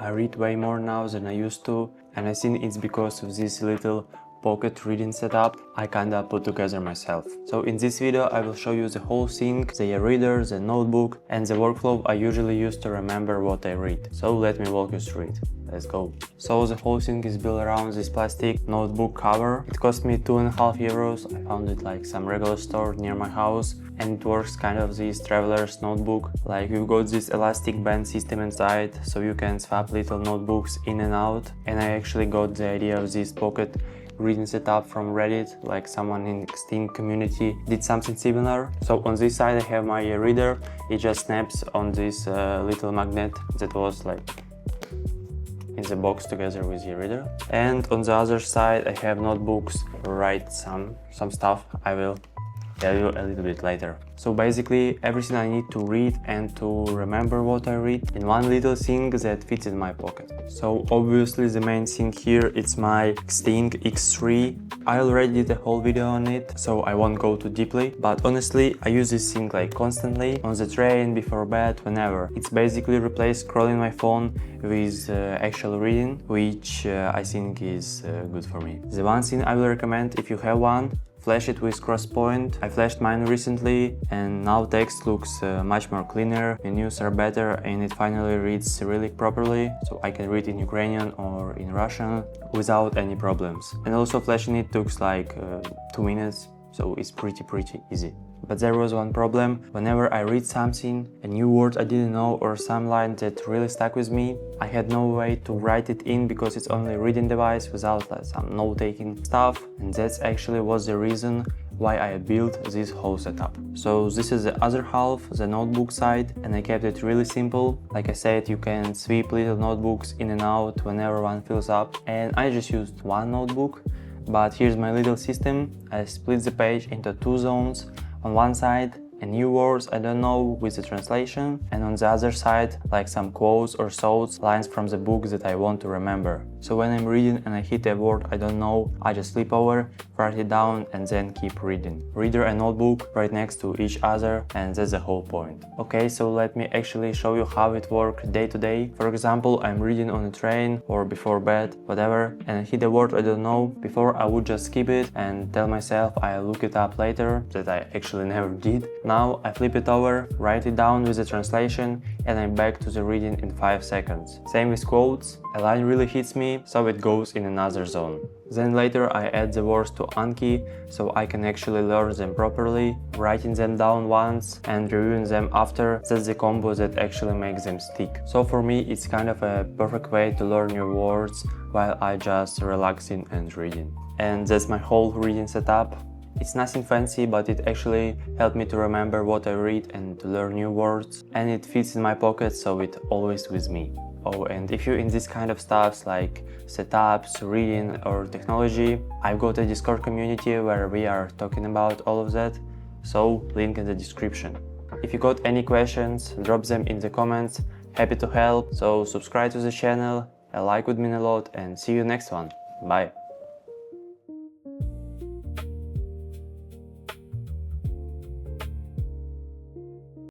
I read way more now than I used to, and I think it's because of this little pocket reading setup I kinda put together myself. So in this video I will show you the whole thing, the e-reader, the notebook and the workflow I usually use to remember what I read. So let me walk you through it. Let's go. So the whole thing is built around this plastic notebook cover. It cost me €2.50. I found it like some regular store near my house, and it works kind of this traveler's notebook. Like we've got this elastic band system inside, so you can swap little notebooks in and out. And I actually got the idea of this pocket reading setup from Reddit, like someone in Xteink community did something similar. So on this side I have my e-reader. It just snaps on this little magnet that was like in the box together with the reader. And on the other side I have notebooks to write some stuff I will tell you a little bit later. So basically everything I need to read and to remember what I read in one little thing that fits in my pocket. So obviously the main thing here is my Xteink X3. I already did a whole video on it, so I won't go too deeply, but honestly I use this thing like constantly, on the train, before bed, whenever. It's basically replaced scrolling my phone with actual reading, which I think is good for me. The one thing I will recommend if you have one, flash it with cross point. I flashed mine recently and now text looks much more cleaner, menus are better, and it finally reads Cyrillic properly, so I can read in Ukrainian or in Russian without any problems. And also flashing it took like 2 minutes, so it's pretty easy. But there was one problem. Whenever I read something, a new word I didn't know or some line that really stuck with me, I had no way to write it in because it's only a reading device without like, some note-taking stuff, and that's actually was the reason why I built this whole setup. So this is the other half, the notebook side, and I kept it really simple. Like I said, you can sweep little notebooks in and out whenever one fills up, and I just used one notebook. But here's my little system. I split the page into 2 zones. On one side, a new words I don't know with the translation, and on the other side, like some quotes or thoughts, lines from the book that I want to remember. So when I'm reading and I hit a word I don't know, I just flip over, write it down, and then keep reading. Reader and notebook right next to each other, and that's the whole point. Okay, so let me actually show you how it works day to day. For example, I'm reading on a train or before bed, whatever, and I hit a word I don't know. Before I would just skip it and tell myself I'll look it up later, that I actually never did. Now I flip it over, write it down with the translation, and I'm back to the reading in 5 seconds. Same with quotes. A line really hits me, so it goes in another zone. Then later I add the words to Anki, so I can actually learn them properly. Writing them down once and reviewing them after, that's the combo that actually makes them stick. So for me it's kind of a perfect way to learn new words while I just relaxing and reading. And that's my whole reading setup. It's nothing fancy, but it actually helped me to remember what I read and to learn new words. And it fits in my pocket, so it's always with me. Oh, and if you're in this kind of stuff like setups, reading or technology, I've got a Discord community where we are talking about all of that, so link in the description. If you got any questions, drop them in the comments, happy to help, so subscribe to the channel, a like would mean a lot, and see you next one. Bye!